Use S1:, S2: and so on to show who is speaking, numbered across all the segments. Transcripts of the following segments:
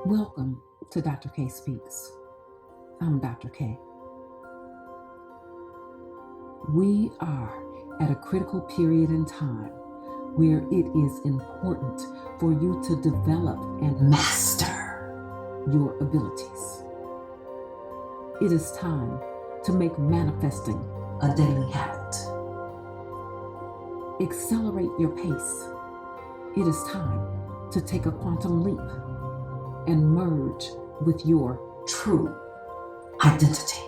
S1: Welcome to Dr. K Speaks. I'm Dr. K. We are at a critical period in time where it is important for you to develop and master your abilities. It is time to make manifesting a daily habit. Accelerate your pace. It is time to take a quantum leap and merge with your true identity.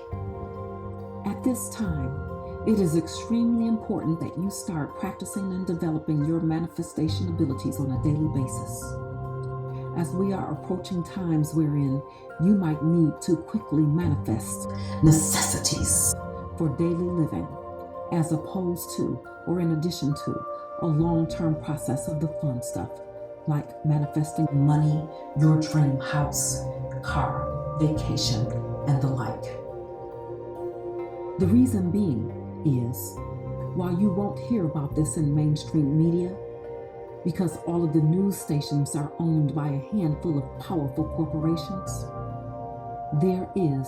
S1: At this time, it is extremely important that you start practicing and developing your manifestation abilities on a daily basis, as we are approaching times wherein you might need to quickly manifest necessities for daily living, as opposed to, or in addition to, a long-term process of the fun stuff, like manifesting money, your dream house, car, vacation, and the like. The reason being is, while you won't hear about this in mainstream media, because all of the news stations are owned by a handful of powerful corporations, there is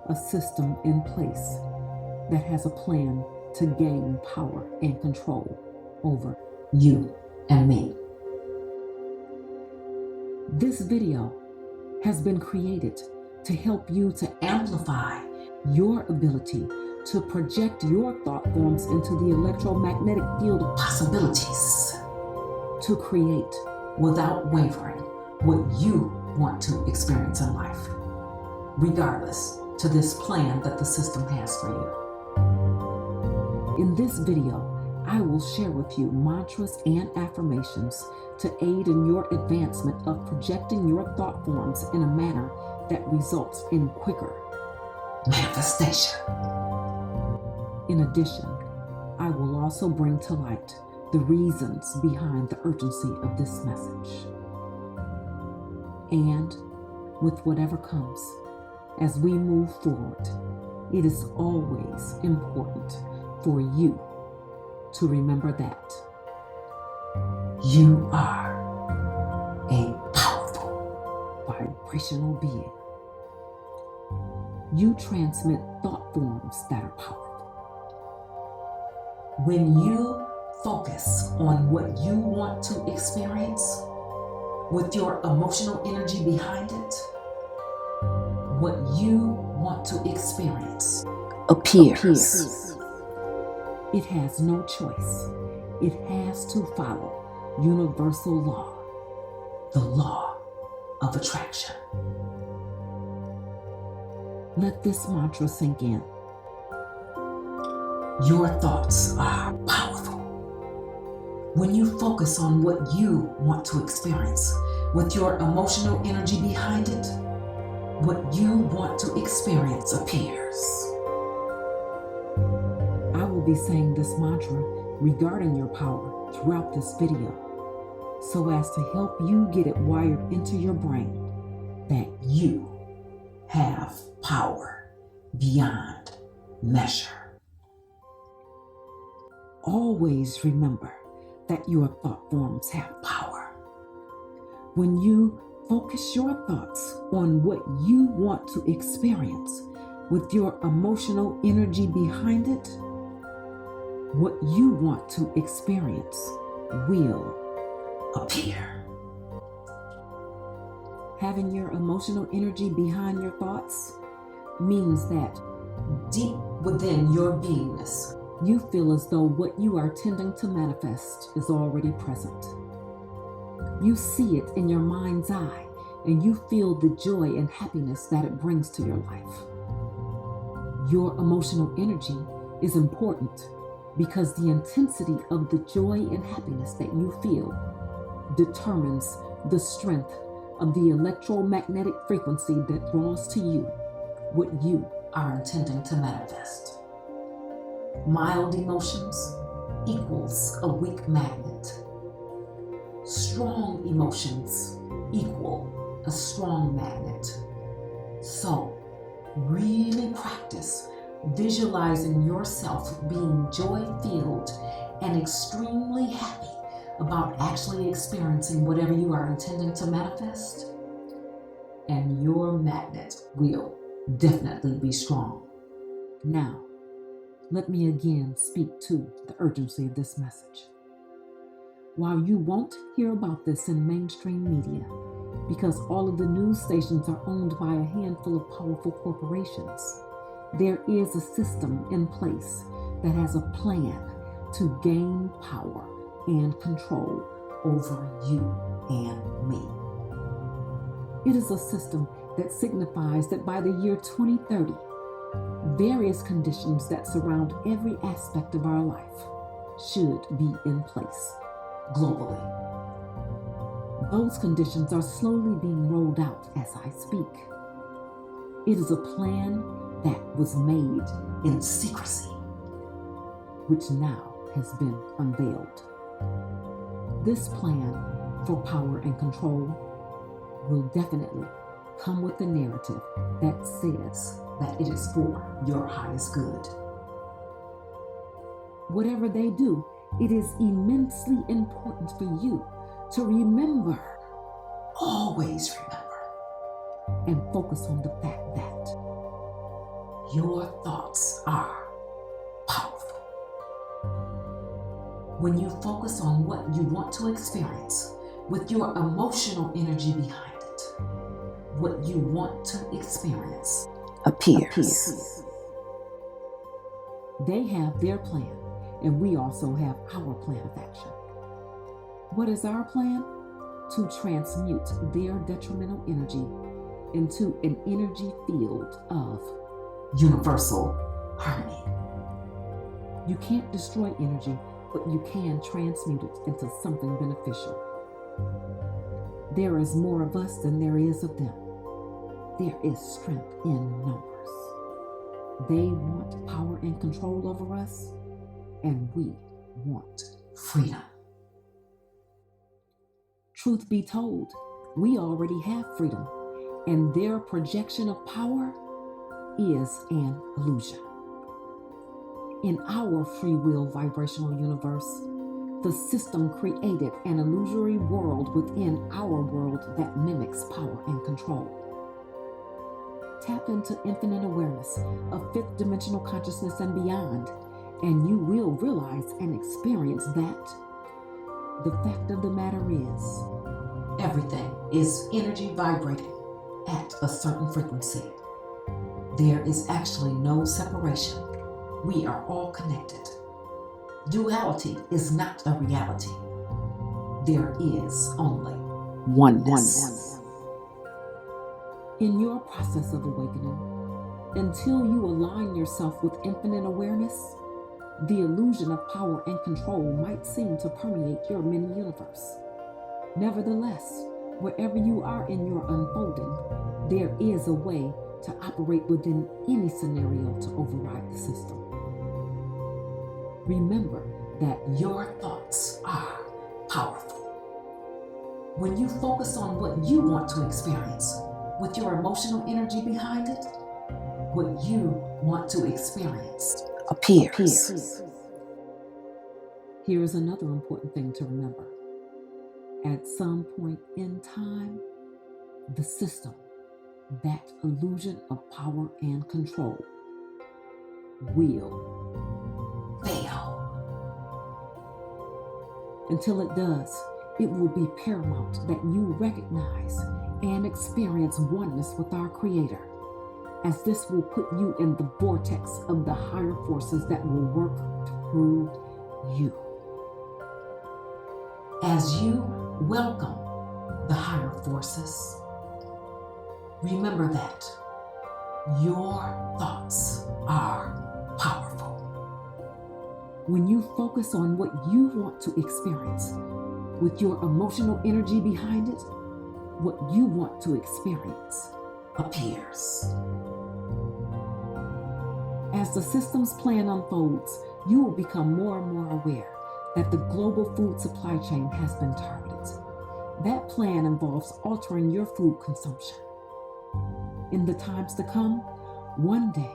S1: a system in place that has a plan to gain power and control over you and me. This video has been created to help you to amplify your ability to project your thought forms into the electromagnetic field of possibilities, to create without wavering what you want to experience in life, regardless to this plan that the system has for you. In this video, I will share with you mantras and affirmations to aid in your advancement of projecting your thought forms in a manner that results in quicker manifestation. In addition, I will also bring to light the reasons behind the urgency of this message. And with whatever comes, as we move forward, it is always important for you to remember that you are a powerful vibrational being. You transmit thought forms that are powerful. When you focus on what you want to experience with your emotional energy behind it, what you want to experience appears. It has no choice. It has to follow universal law, the law of attraction. Let this mantra sink in. Your thoughts are powerful. When you focus on what you want to experience with your emotional energy behind it, what you want to experience appears. I will be saying this mantra regarding your power throughout this video, so as to help you get it wired into your brain that you have power beyond measure. Always remember that your thought forms have power. When you focus your thoughts on what you want to experience with your emotional energy behind it, what you want to experience will appear. Having your emotional energy behind your thoughts means that deep within your beingness, you feel as though what you are tending to manifest is already present. You see it in your mind's eye, and you feel the joy and happiness that it brings to your life. Your emotional energy is important because the intensity of the joy and happiness that you feel determines the strength of the electromagnetic frequency that draws to you what you are intending to manifest. Mild emotions equals a weak magnet. Strong emotions equal a strong magnet. So, really practice visualizing yourself being joy-filled and extremely happy about actually experiencing whatever you are intending to manifest. and your magnet will definitely be strong. Now, let me again speak to the urgency of this message. While you won't hear about this in mainstream media, because all of the news stations are owned by a handful of powerful corporations, there is a system in place that has a plan to gain power and control over you and me. It is a system that signifies that by the year 2030, various conditions that surround every aspect of our life should be in place globally. Those conditions are slowly being rolled out as I speak. It is a plan that was made in secrecy, which now has been unveiled. This plan for power and control will definitely come with a narrative that says that it is for your highest good. Whatever they do, it is immensely important for you to remember, always remember, and focus on the fact that your thoughts are powerful. When you focus on what you want to experience with your emotional energy behind it, what you want to experience appears. They have their plan, and we also have our plan of action. What is our plan? To transmute their detrimental energy into an energy field of universal harmony. You can't destroy energy, but you can transmute it into something beneficial. There is more of us than there is of them. There is strength in numbers. They want power and control over us, and we want freedom. Truth be told, we already have freedom, and their projection of power is an illusion. In our free will vibrational universe, the system created an illusory world within our world that mimics power and control. Tap into infinite awareness of fifth dimensional consciousness and beyond, and you will realize and experience that the fact of the matter is, everything is energy vibrating at a certain frequency. There is actually no separation. We are all connected. Duality is not a reality. There is only oneness. In your process of awakening, until you align yourself with infinite awareness, the illusion of power and control might seem to permeate your mini universe. Nevertheless, wherever you are in your unfolding, there is a way to operate within any scenario to override the system. Remember that your thoughts are powerful. When you focus on what you want to experience with your emotional energy behind it, what you want to experience appears. Here is another important thing to remember. At some point in time, the system, that illusion of power and control, will fail. Until it does, it will be paramount that you recognize and experience oneness with our Creator, as this will put you in the vortex of the higher forces that will work through you. As you welcome the higher forces, remember that your thoughts are powerful. When you focus on what you want to experience with your emotional energy behind it, what you want to experience appears. As the system's plan unfolds, you will become more and more aware that the global food supply chain has been targeted. That plan involves altering your food consumption. In the times to come, one day,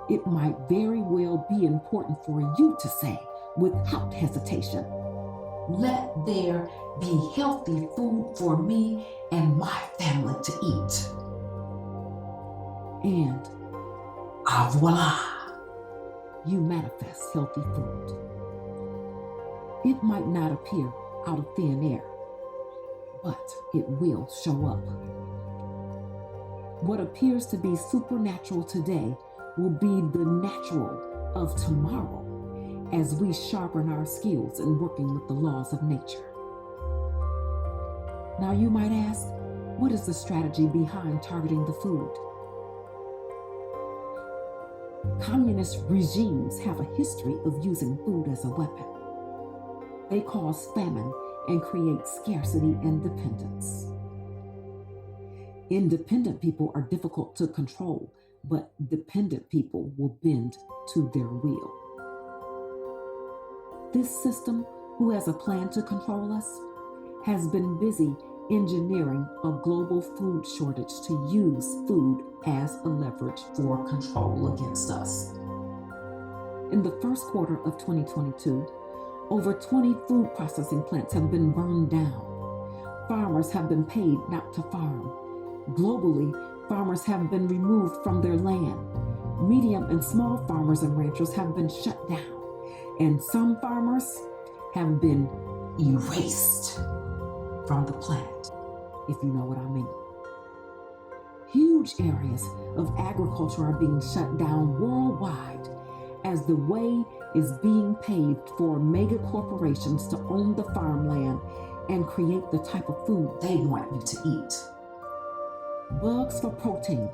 S1: it might very well be important for you to say, without hesitation, let there be healthy food for me and my family to eat. and voila, you manifest healthy food. It might not appear out of thin air, but it will show up. What appears to be supernatural today will be the natural of tomorrow as we sharpen our skills in working with the laws of nature. Now you might ask, what is the strategy behind targeting the food? Communist regimes have a history of using food as a weapon. They cause famine and create scarcity and dependence. Independent people are difficult to control, but dependent people will bend to their will. This system, who has a plan to control us, has been busy engineering a global food shortage to use food as a leverage for control against us. In the first quarter of 2022, over 20 food processing plants have been burned down. Farmers have been paid not to farm. Globally, farmers have been removed from their land. Medium and small farmers and ranchers have been shut down. And some farmers have been erased from the planet, if you know what I mean. Huge areas of agriculture are being shut down worldwide as the way is being paved for mega corporations to own the farmland and create the type of food they want you to eat. Bugs for protein,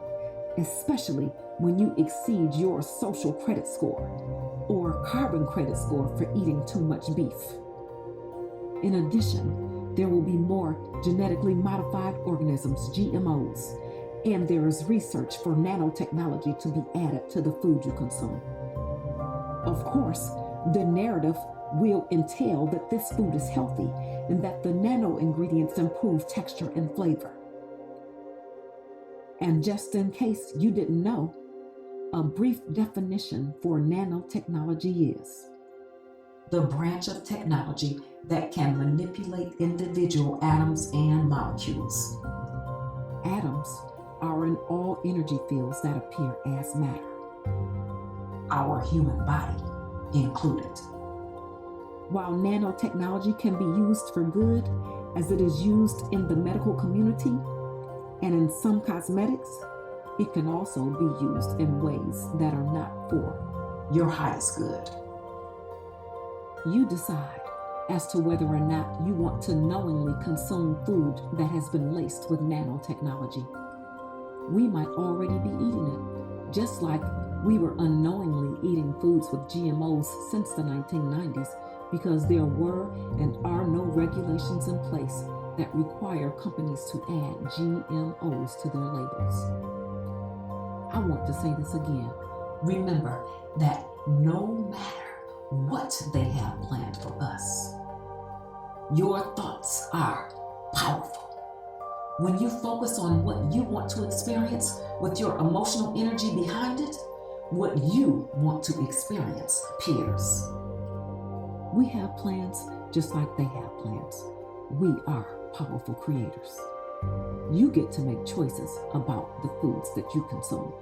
S1: especially when you exceed your social credit score or carbon credit score for eating too much beef. In addition, there will be more genetically modified organisms, GMOs, and there is research for nanotechnology to be added to the food you consume. Of course, the narrative will entail that this food is healthy and that the nano ingredients improve texture and flavor. And just in case you didn't know, a brief definition for nanotechnology is the branch of technology that can manipulate individual atoms and molecules. Atoms are in all energy fields that appear as matter, our human body included. While nanotechnology can be used for good, as it is used in the medical community and in some cosmetics, it can also be used in ways that are not for your highest good. You decide as to whether or not you want to knowingly consume food that has been laced with nanotechnology. We might already be eating it, just like we were unknowingly eating foods with GMOs since the 1990s because there were and are no regulations in place that require companies to add GMOs to their labels. I want to say this again. Remember that no matter what they have planned for us, your thoughts are powerful. When you focus on what you want to experience with your emotional energy behind it, what you want to experience appears. We have plans just like they have plans. We are powerful creators. You get to make choices about the foods that you consume.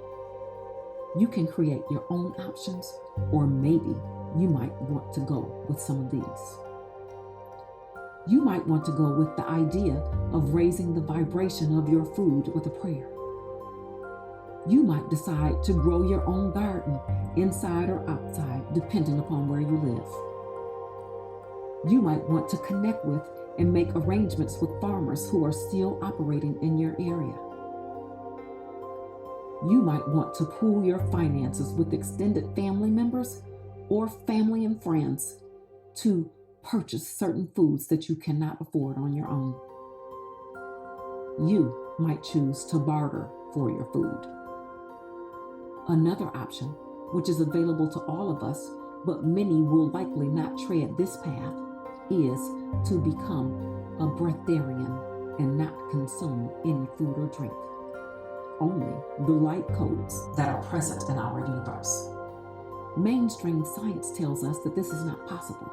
S1: You can create your own options, or maybe you might want to go with some of these. You might want to go with the idea of raising the vibration of your food with a prayer. You might decide to grow your own garden, inside or outside, depending upon where you live. You might want to connect with and make arrangements with farmers who are still operating in your area. You might want to pool your finances with extended family members or family and friends to purchase certain foods that you cannot afford on your own. You might choose to barter for your food. Another option, which is available to all of us, but many will likely not tread this path, is to become a breatharian and not consume any food or drink. Only the light codes that are present in our universe. Mainstream science tells us that this is not possible,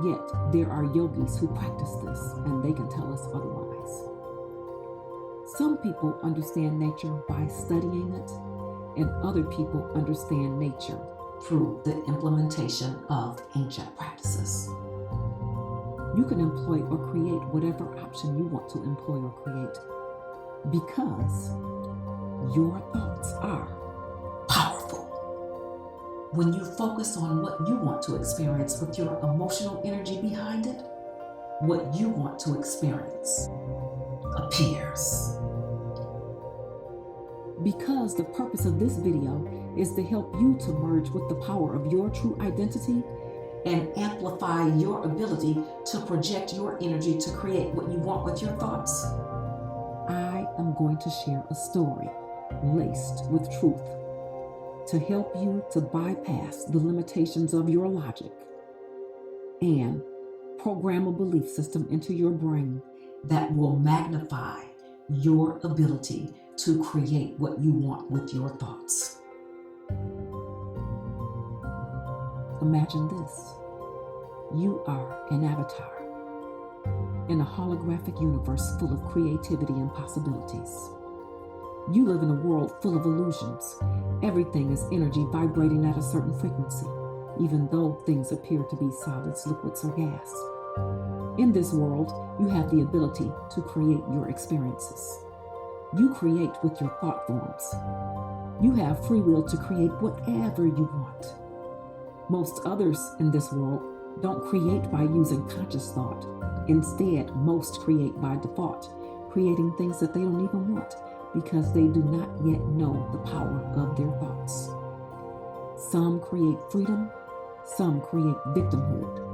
S1: yet there are yogis who practice this and they can tell us otherwise. Some people understand nature by studying it, and other people understand nature through the implementation of ancient practices. You can employ or create whatever option you want to employ or create because your thoughts are powerful. When you focus on what you want to experience with your emotional energy behind it, what you want to experience appears. Because the purpose of this video is to help you to merge with the power of your true identity and amplify your ability to project your energy to create what you want with your thoughts, I am going to share a story laced with truth to help you to bypass the limitations of your logic and program a belief system into your brain that will magnify your ability to create what you want with your thoughts. Imagine this. You are an avatar in a holographic universe full of creativity and possibilities. You live in a world full of illusions. Everything is energy vibrating at a certain frequency, even though things appear to be solids, liquids, or gas. In this world, you have the ability to create your experiences. You create with your thought forms. You have free will to create whatever you want. Most others in this world don't create by using conscious thought. Instead, most create by default, creating things that they don't even want because they do not yet know the power of their thoughts. Some create freedom, some create victimhood.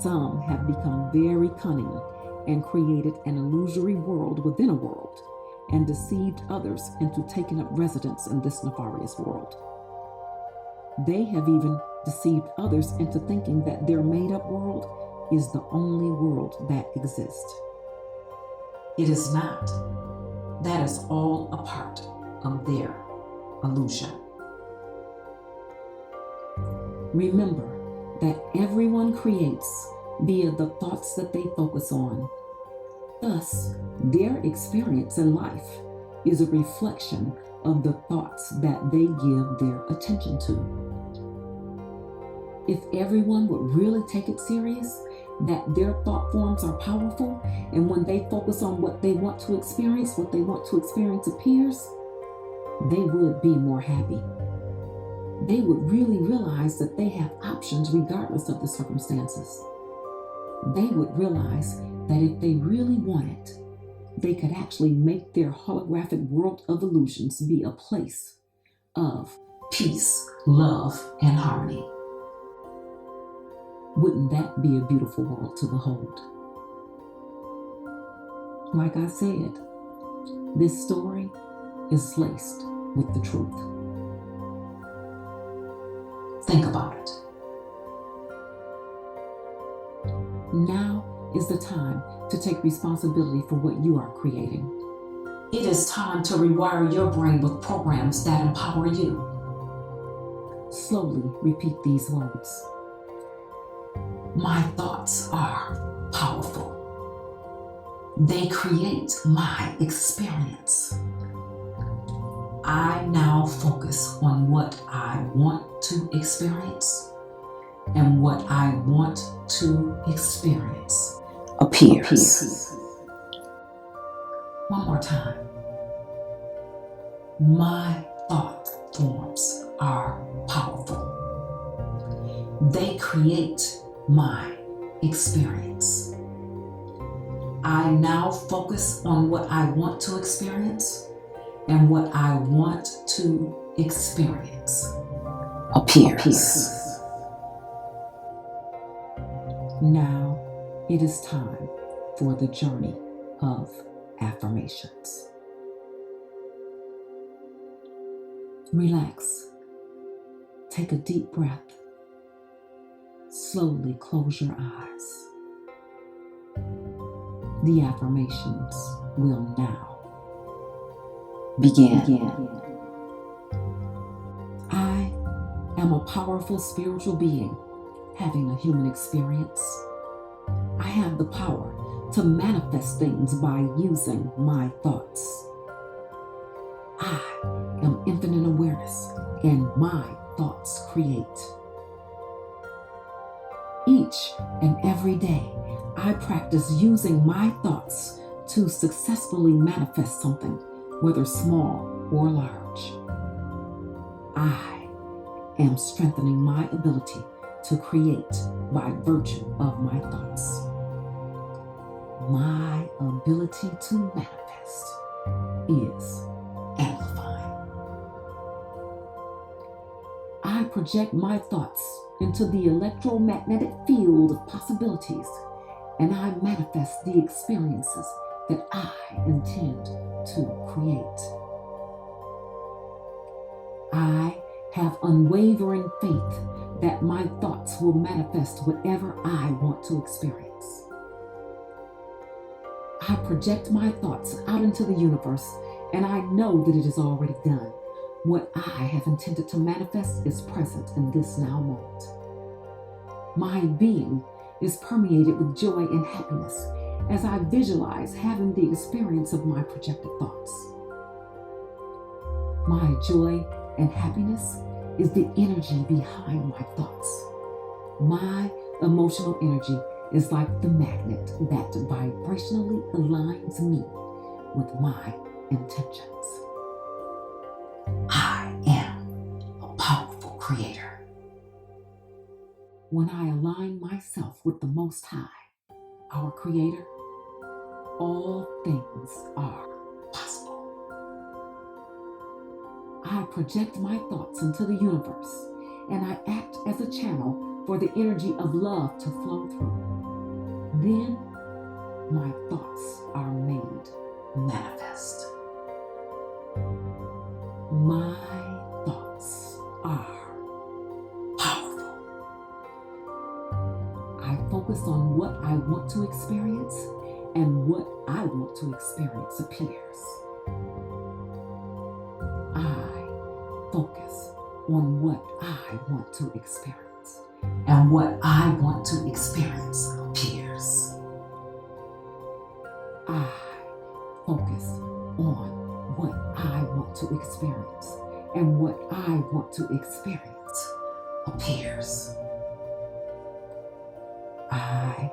S1: Some have become very cunning and created an illusory world within a world and deceived others into taking up residence in this nefarious world. They have even deceived others into thinking that their made-up world is the only world that exists. It is not. That is all a part of their illusion. Remember that everyone creates via the thoughts that they focus on. Thus, their experience in life is a reflection of the thoughts that they give their attention to. If everyone would really take it serious, that their thought forms are powerful, and when they focus on what they want to experience, what they want to experience appears, they would be more happy. They would really realize that they have options regardless of the circumstances. They would realize that if they really wanted, they could actually make their holographic world of illusions be a place of peace, love, and harmony. Wouldn't that be a beautiful world to behold? Like I said, this story is laced with the truth. Think about it. Now is the time to take responsibility for what you are creating. It is time to rewire your brain with programs that empower you. Slowly repeat these words. My thoughts are powerful. They create my experience. I now focus on what I want to experience, and what I want to experience appears. One more time. My thought forms are powerful. They create my experience. I now focus on what I want to experience, and what I want to experience appears. Now it is time for the journey of affirmations. Relax. Take a deep breath. Slowly close your eyes. The affirmations will now begin. I am a powerful spiritual being having a human experience. I have the power to manifest things by using my thoughts. I am infinite awareness awareness, and my thoughts create. Each and every day, I practice using my thoughts to successfully manifest something, whether small or large. I am strengthening my ability to create by virtue of my thoughts. My ability to manifest is amplifying. I project my thoughts into the electromagnetic field of possibilities, and I manifest the experiences that I intend to create. I have unwavering faith that my thoughts will manifest whatever I want to experience. I project my thoughts out into the universe, and I know that it is already done. What I have intended to manifest is present in this now moment. My being is permeated with joy and happiness as I visualize having the experience of my projected thoughts. My joy and happiness is the energy behind my thoughts. My emotional energy is like the magnet that vibrationally aligns me with my intentions. I am a powerful creator. When I align myself with the Most High, our Creator, all things are possible. I project my thoughts into the universe, and I act as a channel for the energy of love to flow through. Then my thoughts are made manifest. My thoughts are powerful. I focus on what I want to experience, and what I want to experience appears. I focus on what I want to experience, and what I want to experience appears. I focus on what I want to experience, and what I want to experience appears. I